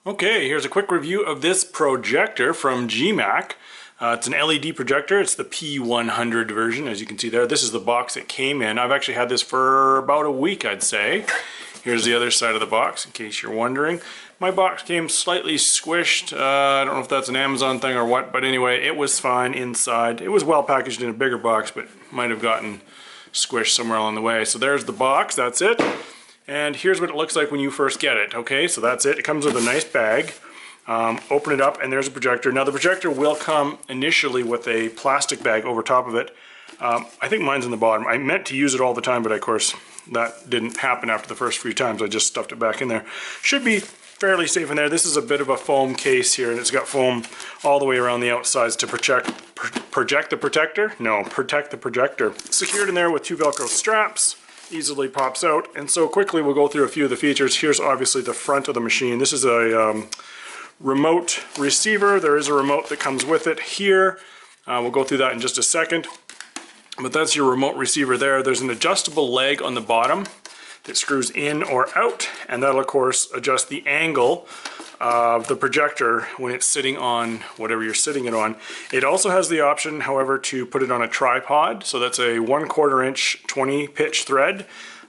Okay, here's a quick review of this projector from Jeemak. It's an LED projector. It's the P100 version, as you can see there. This is the box it came in. I've actually had this for about a week, I'd say. Here's the other side of the box, in case you're wondering. My box came slightly squished. I don't know if that's an Amazon thing or what, but anyway, it was fine inside. It was well packaged in a bigger box, but might have gotten squished somewhere along the way. So there's the box, that's it. And here's what it looks like when you first get it. Okay, so that's it. It comes with a nice bag. Open it up and there's a projector. Now the projector will come initially with a plastic bag over top of it. I think mine's in the bottom. I meant to use it all the time, but of course that didn't happen after the first few times. I just stuffed it back in there. Should be fairly safe in there. This is a bit of a foam case here, and it's got foam all the way around the outsides to protect the projector. Secured in there with two Velcro straps. Easily pops out. And so quickly we'll go through a few of the features. Here's obviously the front of the machine. This is a remote receiver. There is a remote that comes with it here. We'll go through that in just a second. But that's your remote receiver there. There's an adjustable leg on the bottom that screws in or out, and that'll of course adjust the angle of the projector when it's sitting on whatever you're sitting it on. It also has the option, however, to put it on a tripod. So that's a 1/4 inch 20 pitch thread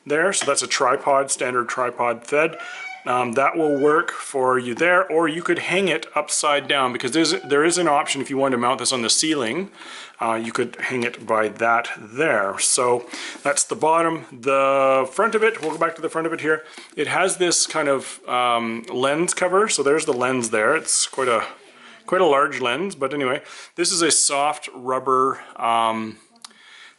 there. So that's a tripod, standard tripod thread. That will work for you there, or you could hang it upside down, because there is an option if you want to mount this on the ceiling. You could hang it by that there. So that's the bottom. The front of it, we'll go back to the front of it here. It has this kind of lens cover. So there's the lens there. It's quite a large lens, but anyway, this is a soft rubber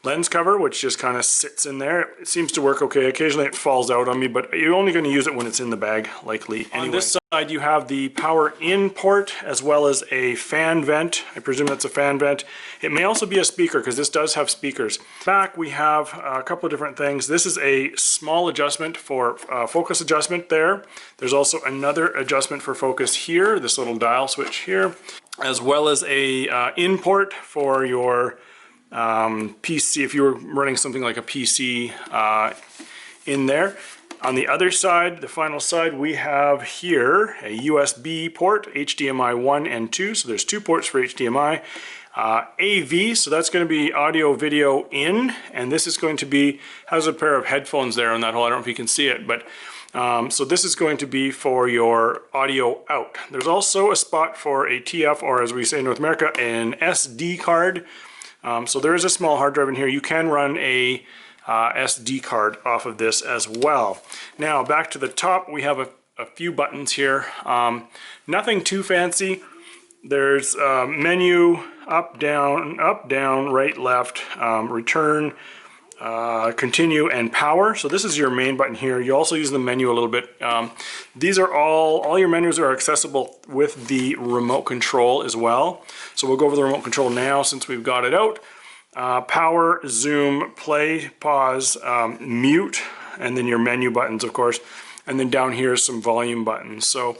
lens cover, which just kind of sits in there. It seems to work okay. Occasionally it falls out on me, but you're only going to use it when it's in the bag, likely anyway. On this side you have the power in port as well as a fan vent. I presume that's a fan vent. It may also be a speaker, because this does have speakers. Back we have a couple of different things. This is a small adjustment for focus adjustment there. There's also another adjustment for focus here, this little dial switch here, as well as a in port for your PC, if you were running something like a PC in there. On the other side, the final side, we have here a USB port, HDMI 1 and 2, so there's two ports for HDMI. AV, so that's going to be audio video in, and this is going to be, has a pair of headphones there on that hole. I don't know if you can see it, but so this is going to be for your audio out. There's also a spot for a TF, or as we say in North America, an SD card. So there is a small hard drive in here. You can run a SD card off of this as well. Now back to the top, we have a few buttons here. Nothing too fancy. There's menu, up, down, right, left, return, continue, and power. So this is your main button here. You also use the menu a little bit. These are all your menus are accessible with the remote control as well. So we'll go over the remote control now since we've got it out. Power, zoom, play, pause, mute, and then your menu buttons, of course. And then down here is some volume buttons. So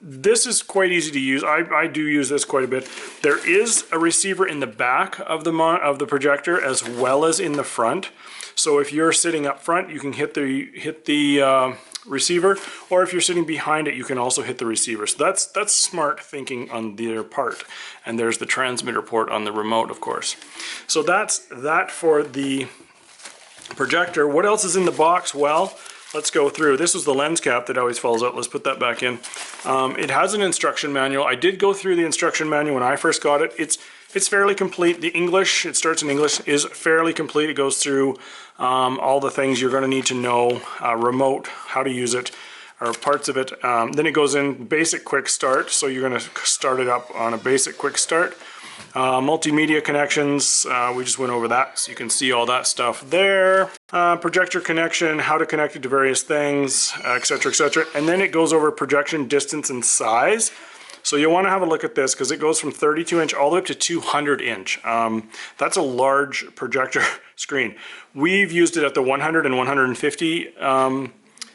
this is quite easy to use. I do use this quite a bit. There is a receiver in the back of the projector as well as in the front. So if you're sitting up front, you can hit the receiver, or if you're sitting behind it, you can also hit the receiver. So that's smart thinking on their part. And there's the transmitter port on the remote, of course. So that's that for the projector. What else is in the box? Well, let's go through. This was the lens cap that always falls out. Let's put that back in. It has an instruction manual. I did go through the instruction manual when I first got it. It's fairly complete. The English, it starts in English, is fairly complete. It goes through all the things you're going to need to know, remote, how to use it, or parts of it. Then it goes in basic quick start. So you're going to start it up on a basic quick start. Multimedia connections, we just went over that, so you can see all that stuff there. Projector connection, how to connect it to various things, etc., etc. And then it goes over projection distance and size. So you'll want to have a look at this, because it goes from 32 inch all the way up to 200 inch. That's a large projector screen. We've used it at the 100 and 150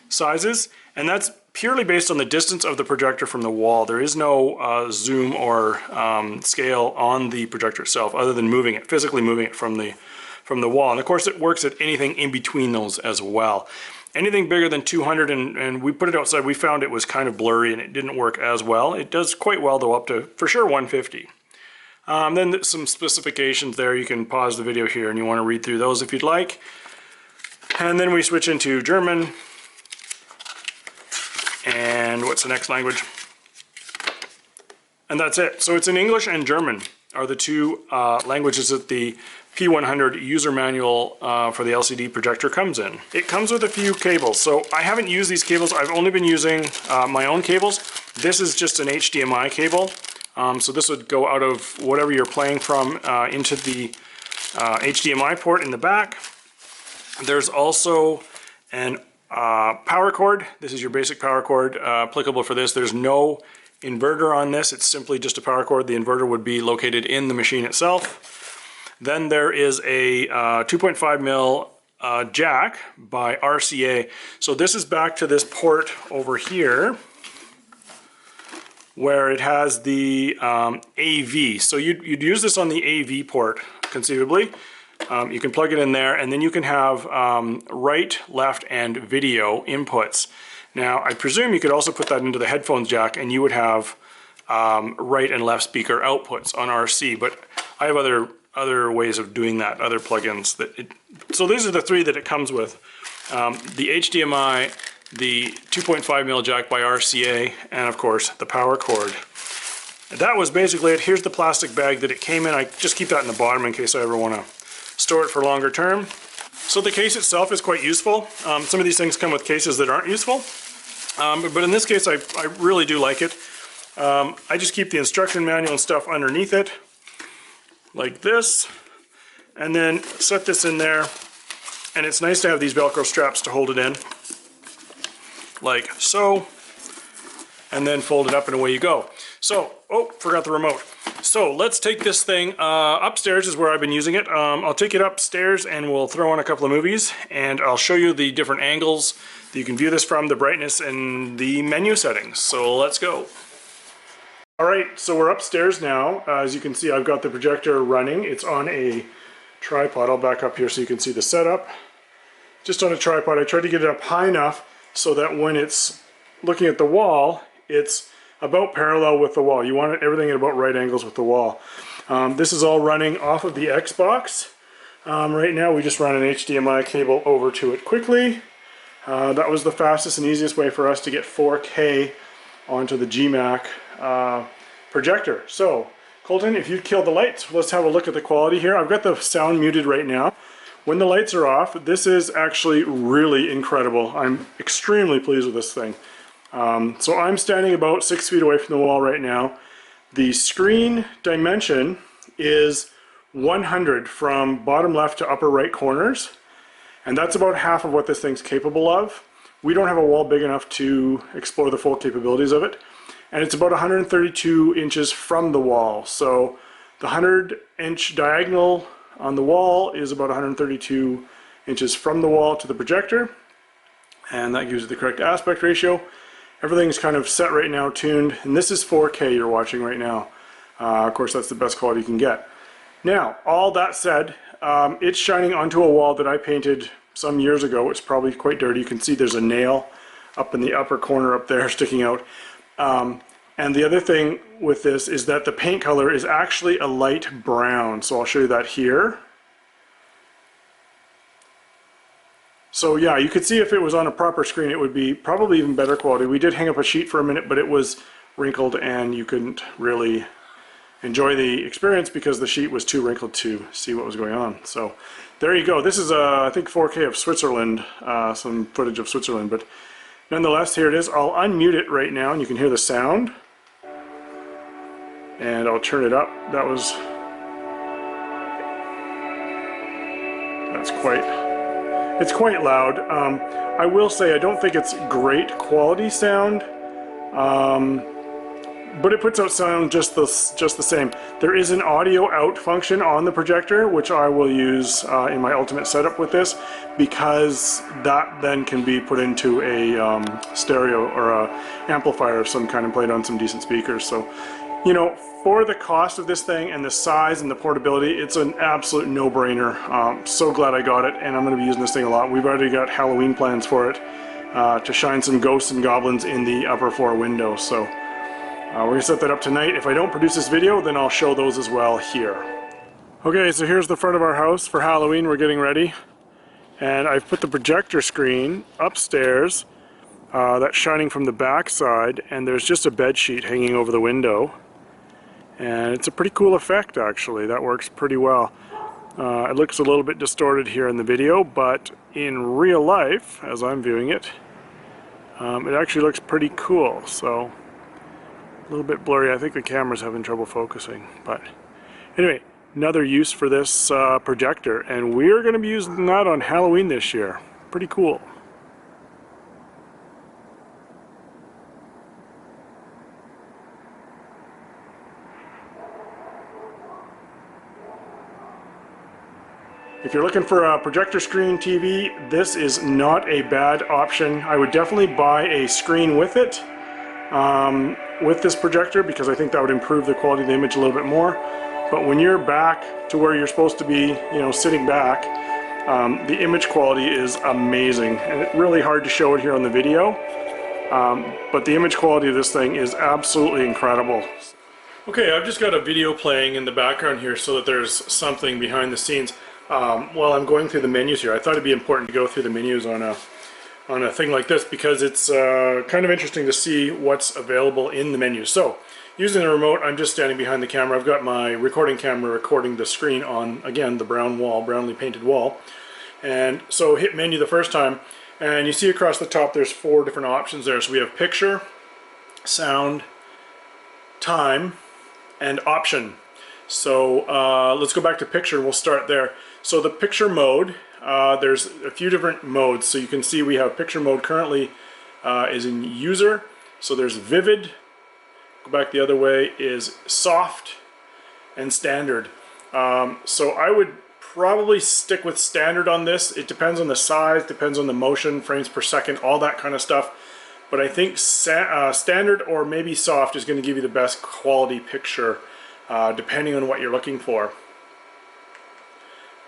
sizes, and that's purely based on the distance of the projector from the wall. There is no zoom or scale on the projector itself, other than physically moving it from the wall. And of course it works at anything in between those as well. Anything bigger than 200, and we put it outside, we found it was kind of blurry and it didn't work as well. It does quite well though, up to, for sure, 150. Then some specifications there. You can pause the video here and you want to read through those if you'd like. And then we switch into German. And what's the next language? And that's it. So it's in English and German are the two languages that the P100 user manual for the LCD projector comes in. It comes with a few cables. So I haven't used these cables. I've only been using my own cables. This is just an HDMI cable. So this would go out of whatever you're playing from into the HDMI port in the back. There's also an power cord. This is your basic power cord applicable for this. There's no inverter on this. It's simply just a power cord. The inverter would be located in the machine itself. Then there is a 2.5 mil jack by RCA. So this is back to this port over here where it has the AV. So you'd use this on the AV port conceivably. You can plug it in there, and then you can have right, left, and video inputs. Now, I presume you could also put that into the headphones jack, and you would have right and left speaker outputs on RC. But I have other ways of doing that, other plugins. So these are the three that it comes with: the HDMI, the 2.5 mil jack by RCA, and of course the power cord. That was basically it. Here's the plastic bag that it came in. I just keep that in the bottom in case I ever want to store it for longer term. So the case itself is quite useful. Some of these things come with cases that aren't useful, but in this case I really do like it. I just keep the instruction manual and stuff underneath it like this, and then set this in there, and it's nice to have these Velcro straps to hold it in like so, and then fold it up and away you go. So, oh, forgot the remote. So let's take this thing upstairs is where I've been using it. I'll take it upstairs and we'll throw on a couple of movies, and I'll show you the different angles that you can view this from, the brightness, and the menu settings. So let's go. Alright, so we're upstairs now. As you can see, I've got the projector running. It's on a tripod. I'll back up here so you can see the setup. Just on a tripod. I tried to get it up high enough so that when it's looking at the wall, it's about parallel with the wall. You want everything at about right angles with the wall. This is all running off of the Xbox. Right now we just run an HDMI cable over to it quickly. That was the fastest and easiest way for us to get 4K onto the Jeemak projector. So, Colton, if you'd kill the lights, let's have a look at the quality here. I've got the sound muted right now. When the lights are off, this is actually really incredible. I'm extremely pleased with this thing. So I'm standing about 6 feet away from the wall right now. The screen dimension is 100 from bottom left to upper right corners, and that's about half of what this thing's capable of. We don't have a wall big enough to explore the full capabilities of it, and it's about 132 inches from the wall. So the 100-inch diagonal on the wall is about 132 inches from the wall to the projector, and that gives you the correct aspect ratio. Everything's kind of set right now, tuned, and this is 4K you're watching right now. Of course, that's the best quality you can get. Now, all that said, it's shining onto a wall that I painted some years ago. It's probably quite dirty. You can see there's a nail up in the upper corner up there sticking out. And the other thing with this is that the paint color is actually a light brown. So I'll show you that here. So yeah, you could see if it was on a proper screen, it would be probably even better quality. We did hang up a sheet for a minute, but it was wrinkled and you couldn't really enjoy the experience because the sheet was too wrinkled to see what was going on. So there you go. This is I think 4K of Switzerland, some footage of Switzerland, but nonetheless, here it is. I'll unmute it right now and you can hear the sound. And I'll turn it up. It's quite loud. I will say I don't think it's great quality sound, but it puts out sound just the same. There is an audio out function on the projector, which I will use in my ultimate setup with this, because that then can be put into a stereo or a amplifier of some kind and played on some decent speakers. So You know, for the cost of this thing and the size and the portability, it's an absolute no-brainer. So glad I got it, and I'm going to be using this thing a lot. We've already got Halloween plans for it to shine some ghosts and goblins in the upper floor window. So we're going to set that up tonight. If I don't produce this video, then I'll show those as well here. Okay, so here's the front of our house for Halloween. We're getting ready. And I've put the projector screen upstairs that's shining from the back side, and there's just a bed sheet hanging over the window. And it's a pretty cool effect, actually. That works pretty well. It looks a little bit distorted here in the video, but in real life, as I'm viewing it, it actually looks pretty cool. So a little bit blurry. I think the camera's having trouble focusing. But anyway, another use for this projector, and we're going to be using that on Halloween this year. Pretty cool. If you're looking for a projector screen TV, this is not a bad option. I would definitely buy a screen with it, with this projector, because I think that would improve the quality of the image a little bit more. But when you're back to where you're supposed to be, you know, sitting back, the image quality is amazing. And it's really hard to show it here on the video, but the image quality of this thing is absolutely incredible. Okay, I've just got a video playing in the background here so that there's something behind the scenes. While I'm going through the menus here, I thought it'd be important to go through the menus on a thing like this, because it's kind of interesting to see what's available in the menu. So, using the remote, I'm just standing behind the camera. I've got my recording camera recording the screen on, again, the brown wall, brownly painted wall. And so hit menu the first time, and you see across the top there's 4 different options there. So we have picture, sound, time, and option. So let's go back to picture, and we'll start there. So the picture mode, there's a few different modes. So you can see we have picture mode currently is in user. So there's vivid, go back the other way, is soft, and standard. So I would probably stick with standard on this. It depends on the size, depends on the motion, frames per second, all that kind of stuff. But I think standard or maybe soft is going to give you the best quality picture, depending on what you're looking for.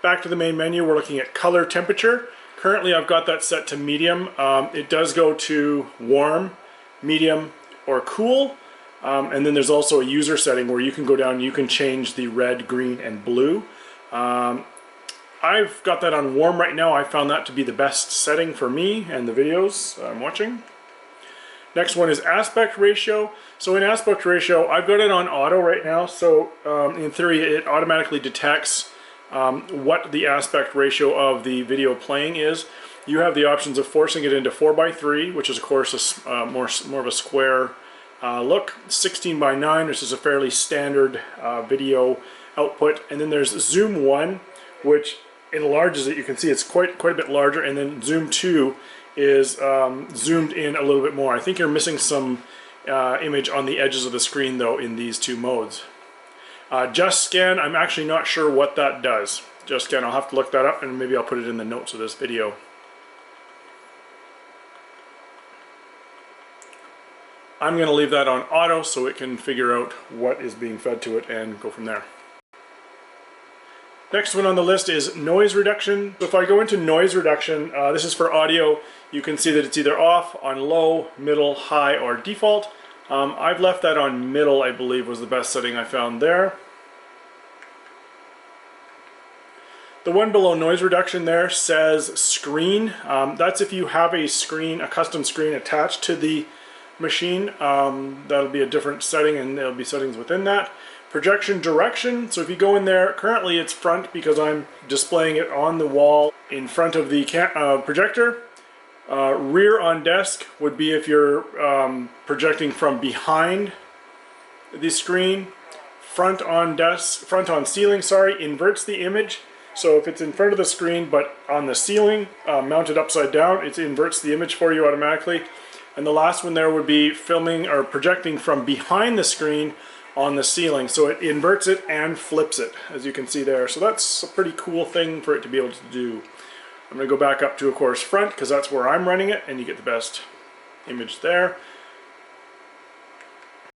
Back to the main menu, we're looking at color temperature. Currently I've got that set to medium. It does go to warm, medium, or cool. And then there's also a user setting where you can go down and you can change the red, green, and blue. I've got that on warm right now. I found that to be the best setting for me and the videos I'm watching. Next one is aspect ratio. So in aspect ratio, I've got it on auto right now. So in theory, it automatically detects what the aspect ratio of the video playing is. You have the options of forcing it into 4:3, which is of course a, more of a square look, 16:9, which is a fairly standard video output, and then there's zoom 1, which enlarges it. You can see it's quite a bit larger, and then zoom 2 is zoomed in a little bit more. I think you're missing some image on the edges of the screen though in these 2 modes. Just scan, I'm actually not sure what that does. Just scan, I'll have to look that up, and maybe I'll put it in the notes of this video. I'm going to leave that on auto so it can figure out what is being fed to it and go from there. Next one on the list is noise reduction. So if I go into noise reduction, this is for audio. You can see that it's either off, on low, middle, high, or default. I've left that on middle, I believe was the best setting I found there. The one below noise reduction there says screen. That's if you have a screen, a custom screen attached to the machine. That'll be a different setting, and there'll be settings within that. Projection direction, so if you go in there, currently it's front because I'm displaying it on the wall in front of the projector. Rear on desk would be if you're projecting from behind the screen. Front on ceiling, sorry, inverts the image. So if it's in front of the screen but on the ceiling, mounted upside down, it inverts the image for you automatically. And the last one there would be filming or projecting from behind the screen on the ceiling. So it inverts it and flips it, as you can see there. So that's a pretty cool thing for it to be able to do. I'm going to go back up to, of course, front, because that's where I'm running it, and you get the best image there.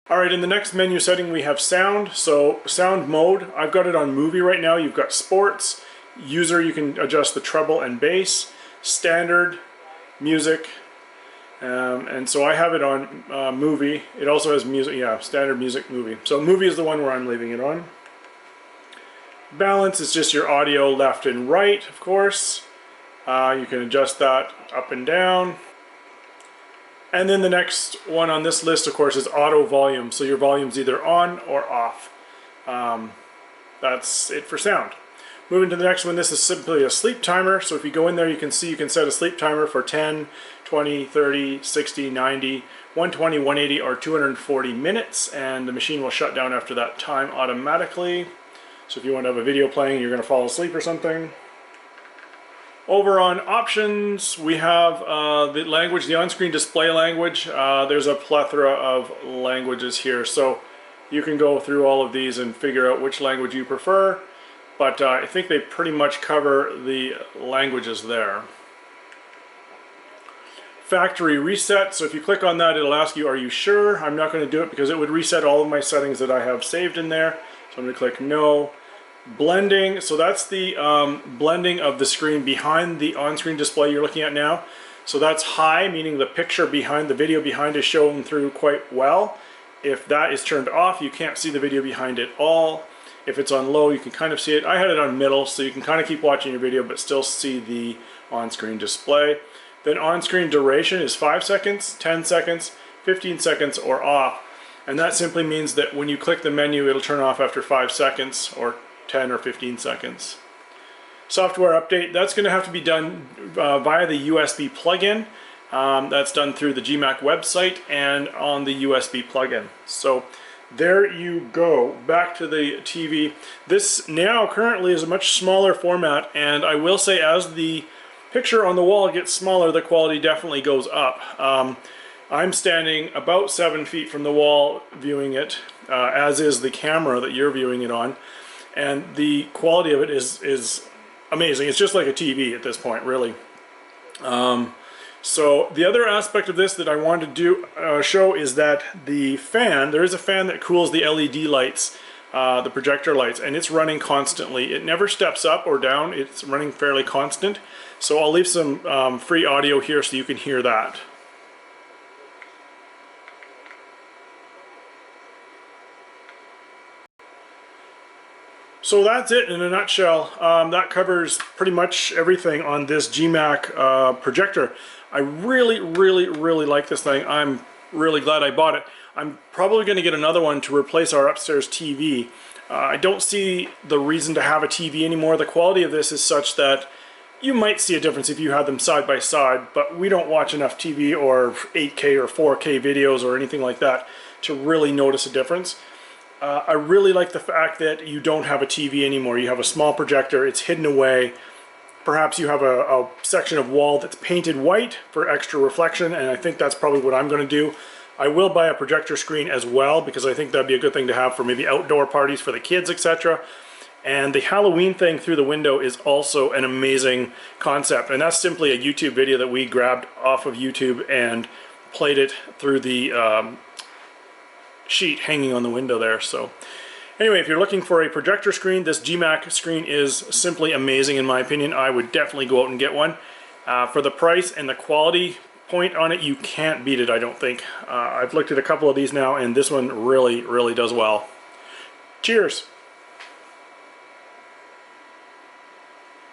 All right, in the next menu setting we have sound. So sound mode, I've got it on movie right now. You've got sports, user, you can adjust the treble and bass, standard, music, and so I have it on movie. It also has music, yeah, standard music, movie. So movie is the one where I'm leaving it on. Balance is just your audio left and right, of course. You can adjust that up and down. And then the next one on this list, of course, is auto volume. So your volume's either on or off. That's it for sound. Moving to the next one, this is simply a sleep timer. So if you go in there, you can see you can set a sleep timer for 10, 20, 30, 60, 90, 120, 180, or 240 minutes. And the machine will shut down after that time automatically. So if you want to have a video playing, you're going to fall asleep or something. Over on options, we have the language, the on-screen display language. There's a plethora of languages here, so you can go through all of these and figure out which language you prefer, but I think they pretty much cover the languages there. Factory reset, so if you click on that, it'll ask you, are you sure? I'm not going to do it because it would reset all of my settings that I have saved in there, so I'm going to click no. Blending, so that's the blending of the screen behind the on-screen display you're looking at now. So that's high, meaning the picture behind, the video behind is shown through quite well. If that is turned off, you can't see the video behind at all. If it's on low, you can kind of see it. I had it on middle, so you can kind of keep watching your video but still see the on-screen display. Then on-screen duration is 5 seconds, 10 seconds, 15 seconds, or off. And that simply means that when you click the menu, it'll turn off after 5 seconds, or 10 or 15 seconds. Software update, that's going to have to be done via the USB plugin. That's done through the Jeemak website and on the USB plugin. So there you go. Back to the TV. This now currently is a much smaller format, and I will say as the picture on the wall gets smaller, the quality definitely goes up. I'm standing about 7 feet from the wall viewing it, as is the camera that you're viewing it on. And the quality of it is amazing. It's just like a TV at this point, really. So the other aspect of this that I wanted to show is that the fan, there is a fan that cools the LED lights, the projector lights, and it's running constantly. It never steps up or down. It's running fairly constant. So I'll leave some free audio here so you can hear that. So that's it in a nutshell. That covers pretty much everything on this Jeemak projector. I really like this thing. I'm really glad I bought it. I'm probably going to get another one to replace our upstairs TV. I don't see the reason to have a TV anymore. The quality of this is such that you might see a difference if you had them side by side, but we don't watch enough TV or 8K or 4K videos or anything like that to really notice a difference. I really like the fact that you don't have a TV anymore. You have a small projector, it's hidden away. Perhaps you have a section of wall that's painted white for extra reflection, and I think that's probably what I'm going to do. I will buy a projector screen as well because I think that'd be a good thing to have for maybe outdoor parties for the kids, etc. And the Halloween thing through the window is also an amazing concept, and that's simply a YouTube video that we grabbed off of YouTube and played it through the sheet hanging on the window there. So anyway, if you're looking for a projector screen, this Jeemak screen is simply amazing in my opinion. I would definitely go out and get one. For the price and the quality point on it, you can't beat it, I don't think. I've looked at a couple of these now, and this one really does well. Cheers!